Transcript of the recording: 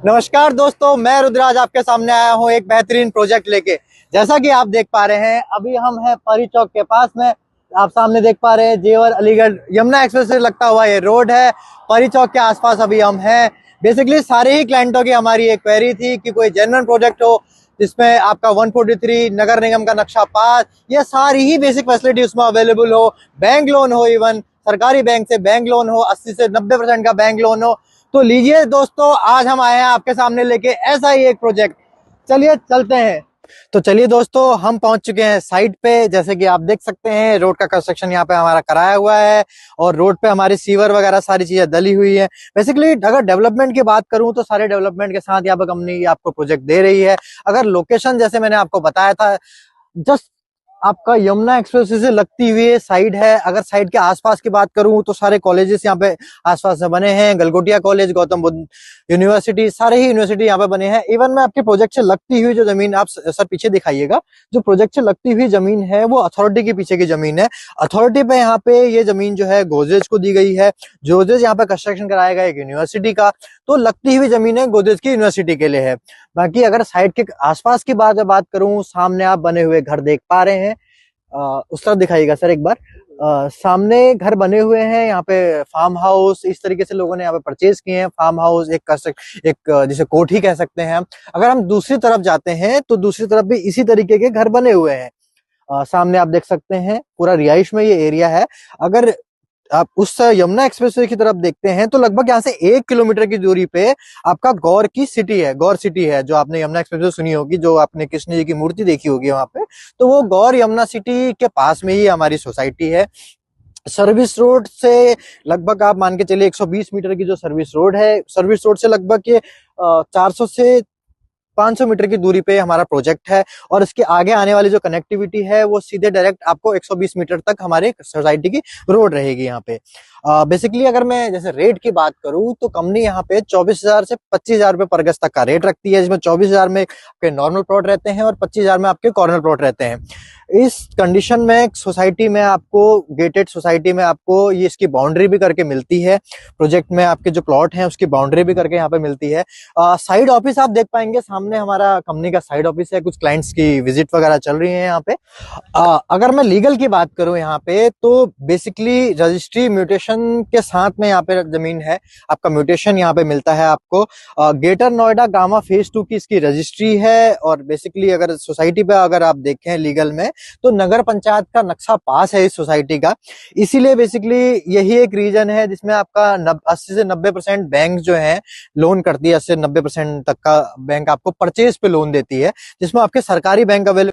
नमस्कार दोस्तों, मैं रुद्राज आपके सामने आया हूँ एक बेहतरीन प्रोजेक्ट लेके। जैसा कि आप देख पा रहे हैं, अभी हम हैं परी चौक के पास में। आप सामने देख पा रहे हैं जेवर अलीगढ़ यमुना एक्सप्रेस से लगता हुआ ये रोड है। परी चौक के आसपास अभी हम हैं। बेसिकली सारे ही क्लाइंटों की हमारी एक क्वेरी थी कि कोई जेन्युइन प्रोजेक्ट हो जिसमें आपका 143 नगर निगम का नक्शा पास, ये सारी ही बेसिक फैसिलिटी उसमें अवेलेबल हो। बैंक लोन हो, इवन सरकारी बैंक से बैंक लोन हो, 80 से 90% का बैंक लोन हो। तो लीजिए दोस्तों, आज हम आए हैं आपके सामने लेके ऐसा ही एक प्रोजेक्ट। चलिए चलते हैं। तो चलिए दोस्तों, हम पहुंच चुके हैं साइट पे। जैसे कि आप देख सकते हैं, रोड का कंस्ट्रक्शन यहाँ पे हमारा कराया हुआ है और रोड पे हमारी सीवर वगैरह सारी चीजें डली हुई है। बेसिकली अगर डेवलपमेंट की बात करूं तो सारे डेवलपमेंट के साथ यहाँ पे कंपनी आपको प्रोजेक्ट दे रही है। अगर लोकेशन जैसे मैंने आपको बताया था, जस्ट आपका यमुना एक्सप्रेस से लगती हुई साइड है। अगर साइड के आसपास की बात करूं तो सारे कॉलेजेस यहाँ पे आसपास में बने हैं। गलगोटिया कॉलेज, गौतम बुद्ध यूनिवर्सिटी, सारे ही यूनिवर्सिटी यहाँ पे बने हैं। इवन मैं आपके प्रोजेक्ट से लगती हुई जो जमीन, आप सर पीछे दिखाइएगा, जो प्रोजेक्ट से लगती हुई जमीन है वो अथॉरिटी के पीछे की जमीन है। अथॉरिटी पे यहाँ पे ये जमीन जो है गोदरेज को दी गई है। गोदरेज यहाँ पे कंस्ट्रक्शन कराएगा एक यूनिवर्सिटी का, तो लगती हुई जमीन है गोदरेज की यूनिवर्सिटी के लिए है। बाकी अगर साइड के आसपास की बात करूं, सामने आप बने हुए घर देख पा रहे हैं। उस तरफ दिखाइएगा सर एक बार। सामने घर बने हुए हैं। यहाँ पे फार्म हाउस इस तरीके से लोगों ने यहाँ पे परचेज किए हैं। फार्म हाउस एक जिसे कोठी कह सकते हैं हम। अगर हम दूसरी तरफ जाते हैं तो दूसरी तरफ भी इसी तरीके के घर बने हुए हैं। सामने आप देख सकते हैं पूरा रिहाइश में ये एरिया है। अगर आप उस यमुना एक्सप्रेसवे की तरफ देखते हैं तो लगभग यहाँ से 1 किलोमीटर की दूरी पे आपका गौर की सिटी है, गौर सिटी है। जो आपने यमुना एक्सप्रेसवे सुनी होगी, जो आपने कृष्ण जी की मूर्ति देखी होगी वहां पे, तो वो गौर यमुना सिटी के पास में ही हमारी सोसाइटी है। सर्विस रोड से लगभग आप मान के चलिए 120 मीटर की जो सर्विस रोड है, सर्विस रोड से लगभग ये 400 से 500 मीटर की दूरी पे हमारा प्रोजेक्ट है। और इसके आगे आने वाली जो कनेक्टिविटी है वो सीधे डायरेक्ट आपको 120 मीटर तक हमारे सोसाइटी की रोड रहेगी यहाँ पे। बेसिकली अगर मैं जैसे रेट की बात करूं तो कंपनी यहाँ पे 24,000 से 25,000 रुपए पर गज तक का रेट रखती है, जिसमें 24,000 में आपके नॉर्मल प्लॉट रहते हैं और 25,000 में आपके कॉर्नर प्लॉट रहते हैं। इस कंडीशन में सोसाइटी में आपको, गेटेड सोसाइटी में आपको ये इसकी बाउंड्री भी करके मिलती है। प्रोजेक्ट में आपके जो प्लॉट हैं उसकी बाउंड्री भी करके यहाँ पे मिलती है। साइड ऑफिस आप देख पाएंगे, सामने हमारा कंपनी का साइड ऑफिस है। कुछ क्लाइंट्स की विजिट वगैरह चल रही है यहाँ पे। अगर मैं लीगल की बात करूं यहाँ पे, तो बेसिकली रजिस्ट्री म्यूटेशन के साथ में यहाँ पे जमीन है। आपका म्यूटेशन यहाँ पे मिलता है आपको। ग्रेटर नोएडा गामा फेज 2 की इसकी रजिस्ट्री है। और बेसिकली अगर सोसाइटी पे अगर आप देखें लीगल में, तो नगर पंचायत का नक्शा पास है इस सोसाइटी का। इसीलिए बेसिकली यही एक रीजन है जिसमें आपका 80 से 90% बैंक जो है लोन करती है। 80 से 90% तक का बैंक आपको परचेज पे लोन देती है, जिसमें आपके सरकारी बैंक अवेलेबल